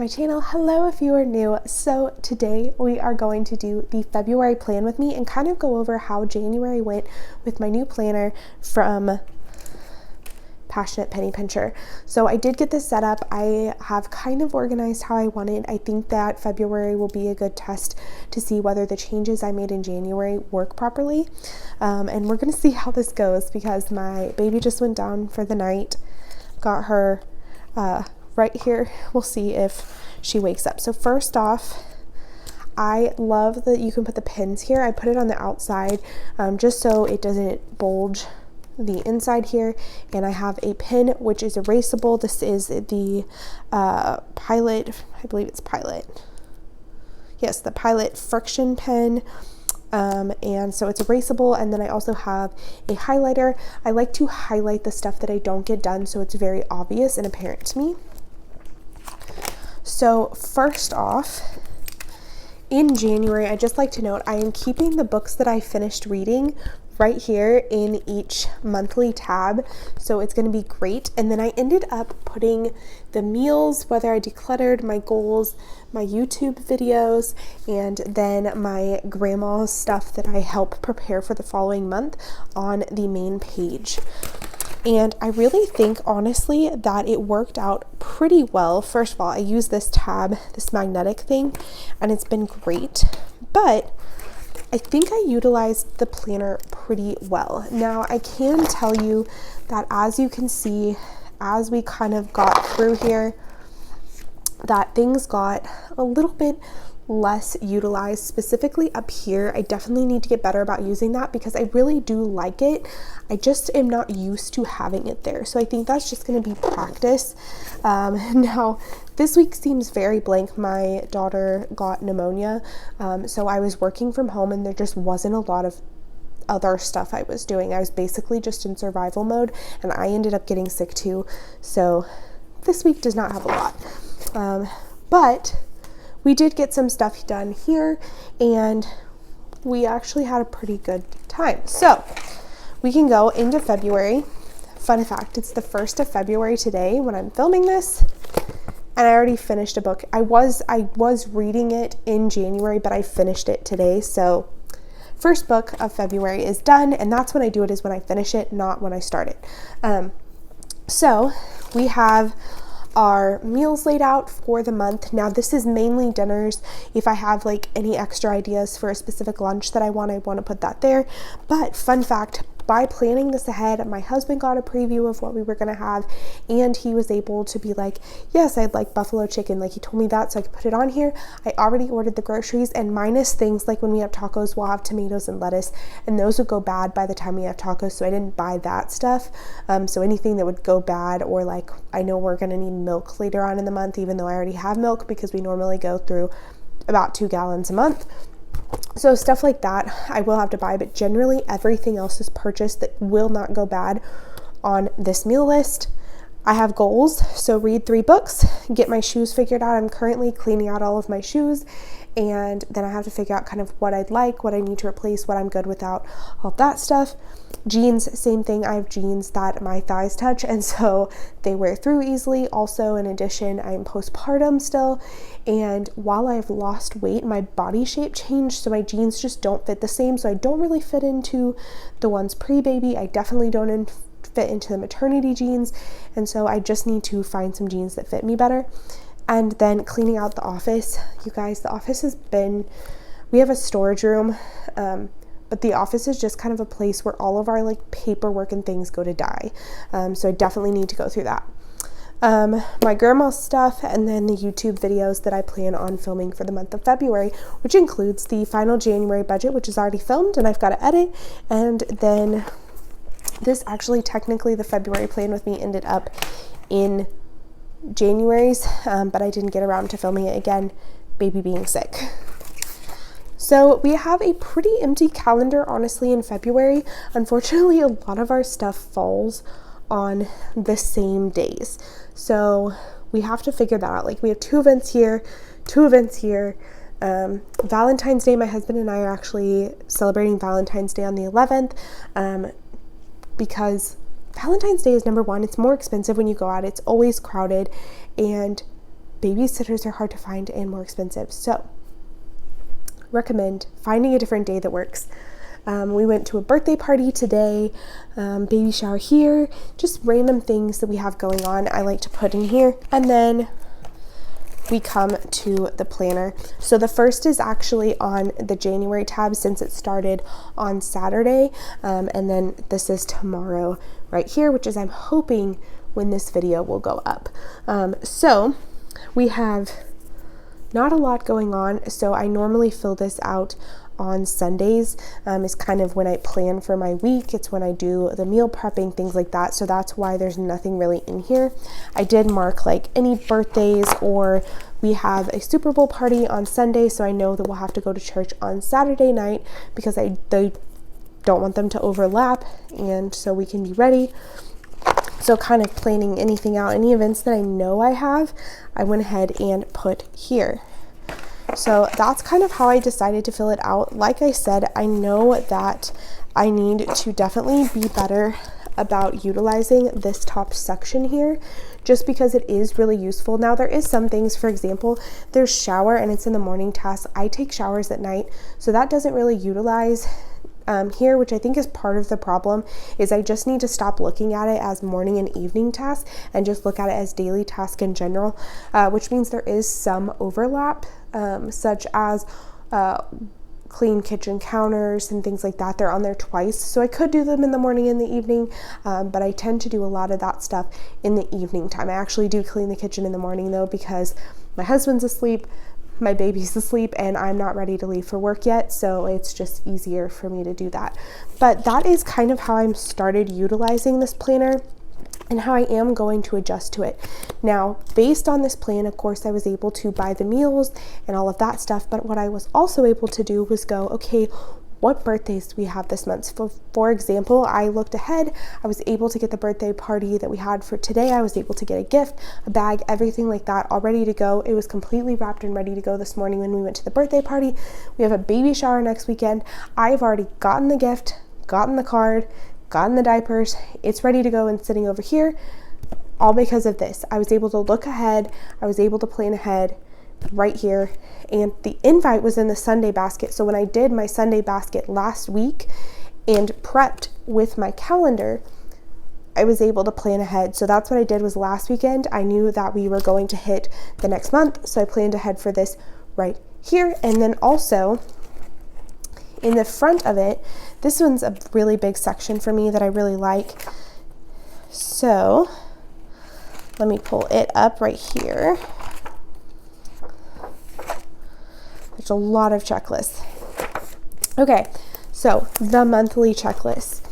my channel. Hello if you are new. So today we are going to do the February plan with me and kind of go over how January went with my new planner from Passionate Penny Pincher. So I did get this set up. I have kind of organized how I want it. I think that February will be a good test to see whether the changes I made in January work properly. And we're going to see how this goes because my baby just went down for the night. Got her right here. We'll see if she wakes up. So first off, I love that you can put the pins here. I put it on the outside just so it doesn't bulge the inside here, and I have a pin which is erasable. This is the Pilot, I believe it's Pilot. Yes, the Pilot friction pen. And so it's erasable, and then I also have a highlighter. I like to highlight the stuff that I don't get done so it's very obvious and apparent to me. So first off, in January, I just like to note I am keeping the books that I finished reading right here in each monthly tab, so it's going to be great. And then I ended up putting the meals, whether I decluttered, my goals, my YouTube videos, and then my grandma's stuff that I help prepare for the following month on the main page. And I really think, honestly, that it worked out pretty well. First of all, I use this tab, this magnetic thing, and it's been great. But I think I utilized the planner pretty well. Now, I can tell you that as you can see, as we kind of got through here, that things got a little bit less utilized, specifically up here. I definitely need to get better about using that because I really do like it. I just am not used to having it there. So I think that's just going to be practice. Now, this week seems very blank. My daughter got pneumonia, so I was working from home and there just wasn't a lot of other stuff I was doing. I was basically just in survival mode, and I ended up getting sick too. So this week does not have a lot. But we did get some stuff done here, and we actually had a pretty good time. So we can go into February. Fun fact, it's the 1st of February today when I'm filming this, and I already finished a book. I was reading it in January, but I finished it today. So first book of February is done, and that's when I do it, is when I finish it, not when I start it. So we have our meals laid out for the month. Now this is mainly dinners. If I have like any extra ideas for a specific lunch that I want to put that there. But fun fact, by planning this ahead, my husband got a preview of what we were going to have, and he was able to be like, yes, I'd like buffalo chicken. Like, he told me that, so I could put it on here. I already ordered the groceries, and minus things like when we have tacos, we'll have tomatoes and lettuce, and those would go bad by the time we have tacos, so I didn't buy that stuff. So anything that would go bad, or like, I know we're going to need milk later on in the month, even though I already have milk because we normally go through about 2 gallons a month. So stuff like that I will have to buy, but generally everything else is purchased that will not go bad on this meal list. I have goals, so read 3 books, get my shoes figured out. I'm currently cleaning out all of my shoes, and then I have to figure out kind of what I'd like, what I need to replace, what I'm good without, all that stuff. Jeans, same thing. I have jeans that my thighs touch, and so they wear through easily. Also, in addition, I'm postpartum still, and while I've lost weight, my body shape changed, so my jeans just don't fit the same, so I don't really fit into the ones pre-baby. I definitely don't fit into the maternity jeans, and so I just need to find some jeans that fit me better. And then cleaning out the office. You guys, the office has been, we have a storage room, but the office is just kind of a place where all of our like paperwork and things go to die. So I definitely need to go through that. My grandma's stuff, and then the YouTube videos that I plan on filming for the month of February, which includes the final January budget, which is already filmed and I've got to edit. And then this actually, technically the February plan with me ended up in January's, but I didn't get around to filming it again, baby being sick. So we have a pretty empty calendar, honestly, in February. Unfortunately, a lot of our stuff falls on the same days. So we have to figure that out. Like, we have 2 events here, 2 events here. Valentine's Day, my husband and I are actually celebrating Valentine's Day on the 11th, because Valentine's Day is number one. It's more expensive when you go out. It's always crowded, and babysitters are hard to find and more expensive. So recommend finding a different day that works. We went to a birthday party today, baby shower here, just random things that we have going on I like to put in here. And then we come to the planner. So the first is actually on the January tab since it started on Saturday. And then this is tomorrow right here, which is I'm hoping when this video will go up. So we have not a lot going on. So I normally fill this out on Sundays, is kind of when I plan for my week. It's when I do the meal prepping, things like that. So that's why there's nothing really in here. I did mark like any birthdays, or we have a Super Bowl party on Sunday, so I know that we'll have to go to church on Saturday night because they don't want them to overlap, and so we can be ready. So kind of planning anything out, any events that I know I have, I went ahead and put here. So that's kind of how I decided to fill it out. Like I said, I know that I need to definitely be better about utilizing this top section here, just because it is really useful. Now there is some things, for example, there's shower and it's in the morning task. I take showers at night, so that doesn't really utilize here, which I think is part of the problem, is I just need to stop looking at it as morning and evening tasks and just look at it as daily task in general, which means there is some overlap, such as clean kitchen counters and things like that. They're on there twice, so I could do them in the morning and the evening, but I tend to do a lot of that stuff in the evening time. I actually do clean the kitchen in the morning though, because my husband's asleep, my baby's asleep, and I'm not ready to leave for work yet, so it's just easier for me to do that. But that is kind of how I'm started utilizing this planner and how I am going to adjust to it. Now, based on this plan, of course, I was able to buy the meals and all of that stuff, but what I was also able to do was go, okay, what birthdays do we have this month? For example, I looked ahead. I was able to get the birthday party that we had for today. I was able to get a gift, a bag, everything like that, all ready to go. It was completely wrapped and ready to go this morning when we went to the birthday party. We have a baby shower next weekend. I've already gotten the gift, gotten the card, gotten the diapers. It's ready to go and sitting over here, all because of this. I was able to look ahead. I was able to plan ahead right here, and the invite was in the Sunday basket. So when I did my Sunday basket last week and prepped with my calendar, I was able to plan ahead. So that's what I did. Was last weekend I knew that we were going to hit the next month, so I planned ahead for this right here. And then also in the front of it, this one's a really big section for me that I really like. So let me pull it up right here. There's a lot of checklists. Okay, so the monthly checklist.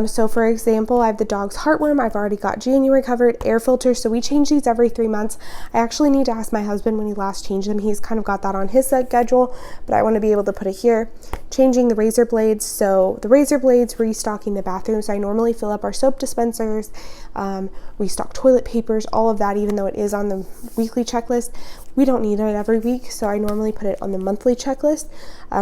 So for example, I have the dog's heartworm. I've already got January covered, air filters. So we change these every 3 months. I actually need to ask my husband when he last changed them. He's kind of got that on his schedule, but I want to be able to put it here. Changing the razor blades. So the razor blades, restocking the bathrooms. I normally fill up our soap dispensers, restock toilet papers, all of that, even though it is on the weekly checklist. We don't need it every week, so I normally put it on the monthly checklist.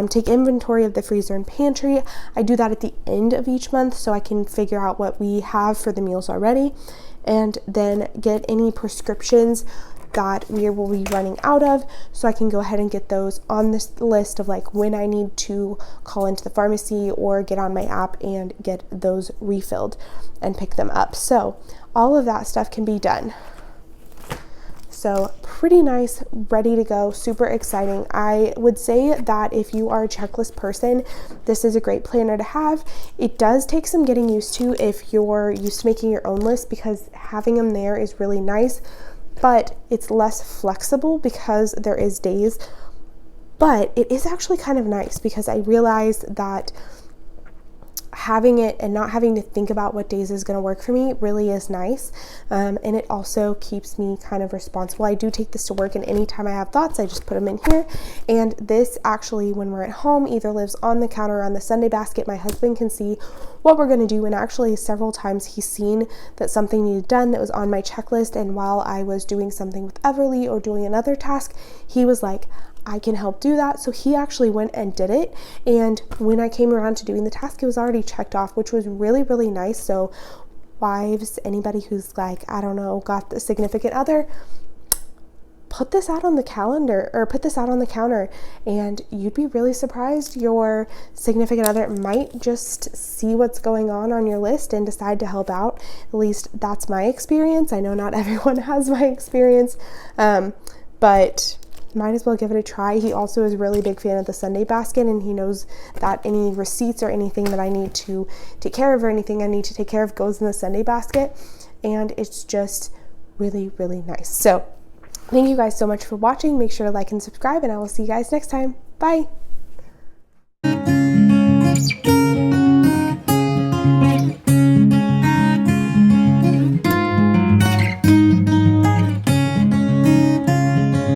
Take inventory of the freezer and pantry. I do that at the end of each month so I can figure out what we have for the meals already, and then get any prescriptions that we will be running out of, so I can go ahead and get those on this list of like when I need to call into the pharmacy or get on my app and get those refilled and pick them up. So all of that stuff can be done. So pretty nice, ready to go, super exciting. I would say that if you are a checklist person, this is a great planner to have. It does take some getting used to if you're used to making your own list, because having them there is really nice, but it's less flexible because there is days. But it is actually kind of nice because I realized that having it and not having to think about what days is going to work for me really is nice, and it also keeps me kind of responsible. I do take this to work, and anytime I have thoughts, I just put them in here. And this actually, when we're at home, either lives on the counter or on the Sunday basket. My husband can see what we're going to do, and actually several times he's seen that something needed done that was on my checklist, and while I was doing something with Everly or doing another task, he was like, I can help do that. So he actually went and did it, and when I came around to doing the task, it was already checked off, which was really, really nice. So wives, anybody who's like, I don't know, got the significant other, put this out on the calendar or put this out on the counter, and you'd be really surprised. Your significant other might just see what's going on your list and decide to help out. At least that's my experience. I know not everyone has my experience, but might as well give it a try. He also is a really big fan of the Sunday basket, and he knows that any receipts or anything that I need to take care of or anything I need to take care of goes in the Sunday basket, and it's just really, really nice. So thank you guys so much for watching. Make sure to like and subscribe, and I will see you guys next time. Bye.